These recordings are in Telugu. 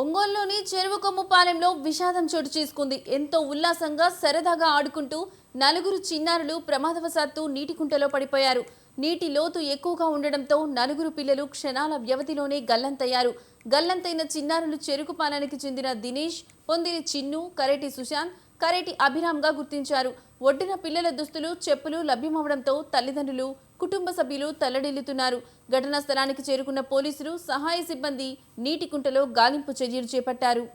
ఒంగోలులోని చెరువుకొమ్ముపాలెంలో విషాదం చోటు చేసుకుంది. ఎంతో ఉల్లాసంగా సరదాగా ఆడుకుంటూ నలుగురు చిన్నారులు ప్రమాదవశాత్తు నీటి కుంటలో పడిపోయారు. నీటి లోతు ఎక్కువగా ఉండడంతో నలుగురు పిల్లలు క్షణాల వ్యవధిలోనే గల్లంతయ్యారు. గల్లంతైన చిన్నారులు చెరుకుపాలెనికి చెందిన దినేష్, పొందిరి చిన్ను, కరేటి సుశాంత్, కరేటి అభిరామ్గా గుర్తించారు. ఒడ్డున పిల్లల దుస్తులు, చెప్పులు లభ్యమవడంతో తల్లిదండ్రులు, కుటుంబ సభ్యులు తల్లడిల్లుతున్నారు. ఘటనా స్థలానికి చేరుకున్న పోలీసులు, సహాయ సిబ్బంది నీటి కుంటలో గాలింపు చర్యలు చేపట్టారు.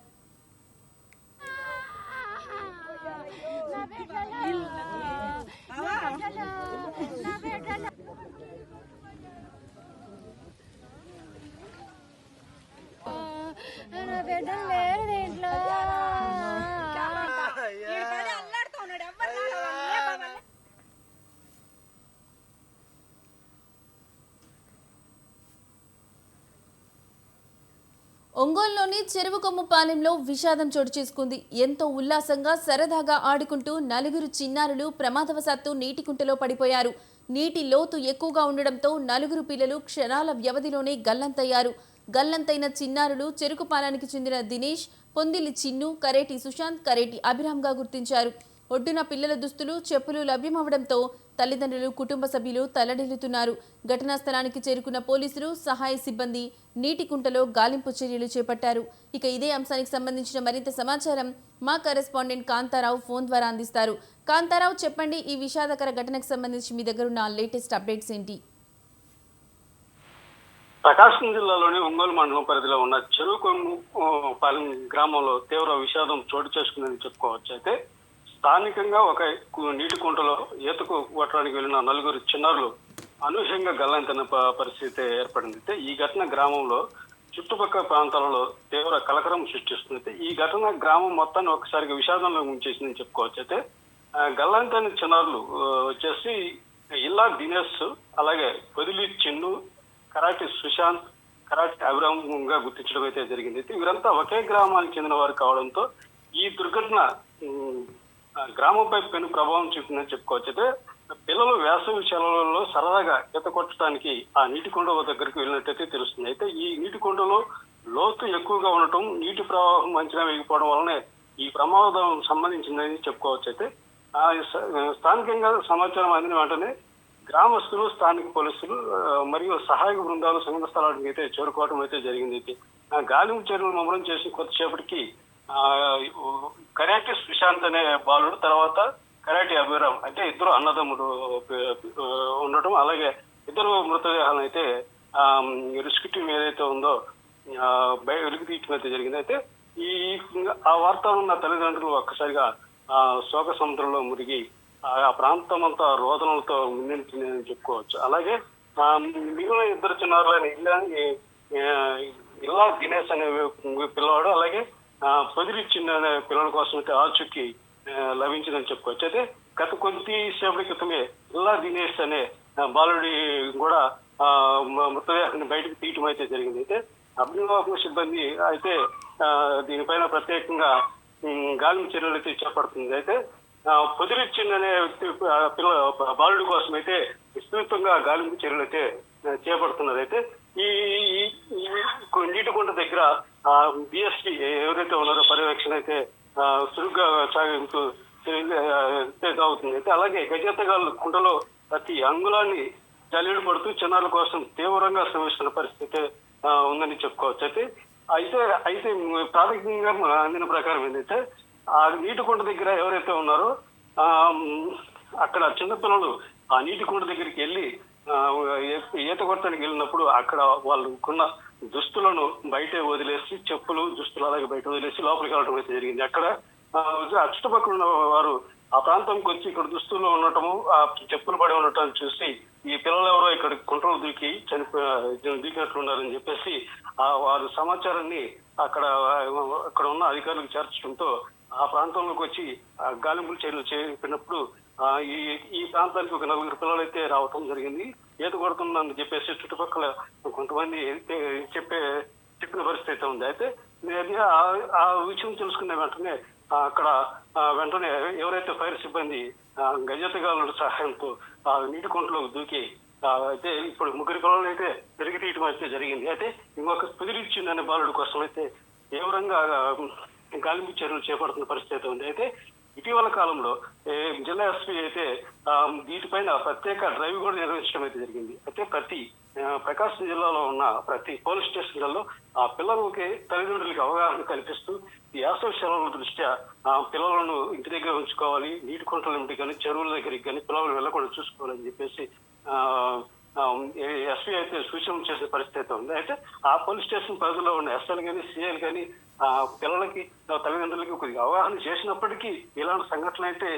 ఒంగోలులోని చెరువుకొమ్ముపాలెంలో విషాదం చోటు చేసుకుంది. ఎంతో ఉల్లాసంగా సరదాగా ఆడుకుంటూ నలుగురు చిన్నారులు ప్రమాదవశాత్తు నీటి కుంటలో పడిపోయారు. నీటి లోతు ఎక్కువగా ఉండడంతో నలుగురు పిల్లలు క్షణాల వ్యవధిలోనే గల్లంతయ్యారు. గల్లంతైన చిన్నారులు చెరుకుపాలెనికి చెందిన దినేష్, పొందిలి చిన్ను, కరేటి సుశాంత్, కరేటి అభిరామ్గా గుర్తించారు. ఒడ్డున పిల్లల దుస్తులు, చెప్పులు లభ్యమవడంతో తల్లిదండ్రులు, కుటుంబ సభ్యులు తల్లడిల్లుతున్నారు. ఘటనా స్థలానికి చేరుకున్న పోలీసులు, సహాయ సిబ్బంది నీటి కుంటలో గాలింపు చర్యలు చేపట్టారు. ఇక ఇదే అంశానికి సంబంధించిన మరింత సమాచారం మా కరెస్పాండెంట్ కాంతారావు ఫోన్ ద్వారా అందిస్తారు. కాంతారావు, చెప్పండి, ఈ విషాదకర ఘటనకు సంబంధించి మీ దగ్గర ఉన్న లేటెస్ట్ అప్డేట్స్ ఏంటి? ప్రకాశం జిల్లాలోని ఒంగోలు మండలం పరిధిలో ఉన్న చెరువుకొమ్ముపాలెం గ్రామంలో తీవ్ర విషాదం చోటు చేసుకుందని చెప్పుకోవచ్చు. అయితే స్థానికంగా ఒక నీటి కుంటలో ఈతకు కొట్టడానికి వెళ్లిన నలుగురు చిన్నారులు అనూహ్యంగా గల్లంతైన పరిస్థితి ఏర్పడింది. అయితే ఈ ఘటన గ్రామంలో చుట్టుపక్కల ప్రాంతాలలో తీవ్ర కలకరం సృష్టిస్తుంది. ఈ ఘటన గ్రామం మొత్తాన్ని ఒకసారిగా విషాదంలో ముంచేసిందని చెప్పుకోవచ్చు. అయితే గల్లంతైన చిన్నారులు వచ్చేసి ఇల్లా దినేష్, అలాగే పొదిలి చిన్ను, కరాటి సుశాంత్, కరాటి అభిరామ్గా గుర్తించడం అయితే జరిగింది. అయితే వీరంతా ఒకే గ్రామానికి చెందిన వారు కావడంతో ఈ దుర్ఘటన గ్రామంపై పెను ప్రభావం చూపిందని చెప్పుకోవచ్చు. అయితే పిల్లలు వేసవి సెలవులలో సరదాగా ఈత కొట్టడానికి ఆ నీటి కుండ దగ్గరికి వెళ్ళినట్టయితే తెలుస్తుంది. అయితే ఈ నీటి కుండలో లోతు ఎక్కువగా ఉండటం, నీటి ప్రవాహం అంచనా వేయకపోవడం వల్లనే ఈ ప్రమాదం సంబంధించిందని చెప్పుకోవచ్చు. అయితే స్థానికంగా సమాచారం అందిన వెంటనే గ్రామస్తులు, స్థానిక పోలీసులు మరియు సహాయక బృందాలు సంఘటన స్థలానికి అయితే చేరుకోవడం అయితే జరిగింది. అయితే గాలింపు చర్యలు ముమ్మరం చేసి కొద్దిసేపటికి కరాటి సుశాంత్ అనే బాలుడు, తర్వాత కరాటి అభిరామ్, అంటే ఇద్దరు అన్నదమ్ముడు ఉండటం, అలాగే ఇద్దరు మృతదేహాలను అయితే రెస్క్యూ టీం ఏదైతే ఉందో వెలికి తీయటం అయితే జరిగింది. అయితే ఆ వార్త ఉన్న తల్లిదండ్రులు ఒక్కసారిగా శోక సముద్రంలో మురిగి ఆ ప్రాంతం అంతా రోదనలతో ముందుంటుందని చెప్పుకోవచ్చు. అలాగే మిగిలిన ఇద్దరు చిన్నారులైన ఇల్లా దినేష్ అనే పిల్లవాడు, అలాగే పొదిలి చిన్న అనే పిల్లల కోసం అయితే ఆచూకీ లభించిందని చెప్పుకోవచ్చు. అయితే గత కొద్దిసేపటి క్రితమే ఇల్లా దినేష్ అనే బాలుడి కూడా మృతదేహాన్ని బయటకు తీయటం అయితే జరిగింది. అయితే అగ్నిమాపక సిబ్బంది అయితే దీనిపైన ప్రత్యేకంగా గాలింపు చర్యలు అయితే చేపడుతుంది. అయితే పొదిలి చిన్న అనే బాలుడి కోసం అయితే విస్తృతంగా గాలింపు చర్యలు అయితే చేపడుతున్నారు. అయితే ఈ నీటి కుంట దగ్గర బిఎస్పీ ఎవరైతే ఉన్నారో పర్యవేక్షణ అయితే చురుగ్గా సాగింపు సాగుతుంది. అయితే అలాగే గజెత్తగాళ్ళు కుంటలో ప్రతి అంగుళాన్ని జల్లెడు పడుతూ చిన్నారుల కోసం తీవ్రంగా శ్రమిస్తున్న పరిస్థితి ఉందని చెప్పుకోవచ్చు. అయితే ప్రాథమికంగా అందిన ప్రకారం ఏంటంటే ఆ నీటి కుంట దగ్గర ఎవరైతే ఉన్నారో అక్కడ చిన్నపిల్లలు ఆ నీటి కుంట దగ్గరికి వెళ్ళి ఈత కొట్టడానికి వెళ్ళినప్పుడు అక్కడ వాళ్ళు కొన్న దుస్తులను బయటే వదిలేసి, చెప్పులు, దుస్తులు అలాగే బయట వదిలేసి లోపలికి వెళ్ళడం అయితే జరిగింది. అక్కడ చుట్టుపక్కల ఉన్న వారు ఆ ప్రాంతంకి వచ్చి ఇక్కడ దుస్తులు ఉండటము, ఆ చెప్పులు పడి ఉండటం చూసి ఈ పిల్లలు ఎవరో ఇక్కడ కుంటలు దూకినట్లున్నారని చెప్పేసి వారి సమాచారాన్ని అక్కడ ఉన్న అధికారులకు చేర్చడంతో ఆ ప్రాంతంలోకి వచ్చి గాలింపుల చర్యలు చేపట్టినప్పుడు ఈ ప్రాంతానికి ఒక నలుగురు పిల్లలు అయితే రావటం జరిగింది. ఈత కొడుతుందని చెప్పేసి చుట్టుపక్కల కొంతమంది చెప్పిన పరిస్థితి ఉంది. అయితే ఆ విషయం తెలుసుకునే వెంటనే అక్కడ వెంటనే ఎవరైతే ఫైర్ సిబ్బంది గజెత్తగాళ్ళ సహాయంతో నీటి కుంటలోకి దూకి అయితే ఇప్పుడు ముగ్గురు పిల్లలు అయితే తిరిగి తీయటం అయితే జరిగింది. అయితే ఇంకొక పొదిలిచ్చిందనే బాలుడి కోసం అయితే తీవ్రంగా గాలింపు చర్యలు చేపడుతున్న పరిస్థితి ఉంది. అయితే ఇటీవల కాలంలో జిల్లా ఎస్పీ అయితే వీటిపైన ప్రత్యేక డ్రైవ్ కూడా నిర్వహించడం అయితే జరిగింది. అయితే ప్రకాశం జిల్లాలో ఉన్న ప్రతి పోలీస్ స్టేషన్లలో ఆ పిల్లలకి తల్లిదండ్రులకి అవగాహన కల్పిస్తూ ఈ వేసవి సెలవుల దృష్ట్యా పిల్లలను ఇంటి దగ్గర ఉంచుకోవాలి, నీటి కుంటల ఇంటికి కానీ చెరువుల దగ్గరికి కానీ పిల్లలు వెళ్ళకుండా చూసుకోవాలని చెప్పేసి ఎస్పీ అయితే సూచనలు చేసే పరిస్థితి ఉంది. అయితే ఆ పోలీస్ స్టేషన్ పరిధిలో ఉన్న ఎస్ఐలు కానీ సిఐలు కానీ పిల్లలకి తల్లిదండ్రులకి కొద్దిగా అవగాహన చేసినప్పటికీ ఇలాంటి సంఘటనలు అయితే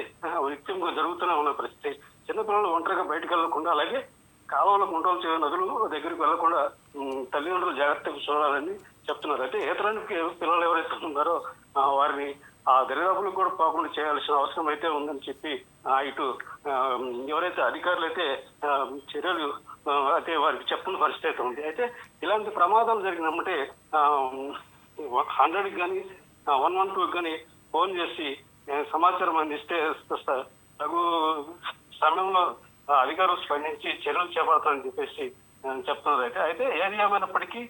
నిత్యంగా జరుగుతూనే ఉన్న పరిస్థితి. చిన్నపిల్లలు ఒంటరిగా బయటకు వెళ్లకుండా, అలాగే కాలువల గుంటలు నదులు దగ్గరికి వెళ్లకుండా తల్లిదండ్రులు జాగ్రత్తగా చూడాలని చెప్తున్నారు. అయితే ఈతరానికి పిల్లలు ఎవరైతే ఉన్నారో వారిని ఆ దరిదాపులకు కూడా పోకుండా చేయాల్సిన అవసరం అయితే ఉందని చెప్పి ఇటు ఎవరైతే అధికారులు అయితే చర్యలు అయితే వారికి చెప్తున్న పరిస్థితి ఉంది. అయితే ఇలాంటి ప్రమాదాలు జరిగినప్పుడే 100కి కానీ 112కి కానీ ఫోన్ చేసి సమాచారం అందిస్తే తగు సమయంలో అధికారులు స్పందించి చర్యలు చేపడతారని చెప్పేసి చెప్తున్నారు. అయితే ఏది ఏమైనప్పటికీ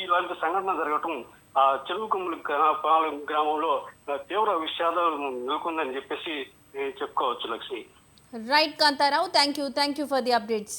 ఇలాంటి సంఘటన జరగటం ఆ చెరువుకొమ్ముల పాలెం గ్రామంలో తీవ్ర విషాదం నెలకొందని చెప్పేసి చెప్పుకోవచ్చు Lakshmi. Right Kantharao, thank you for the updates.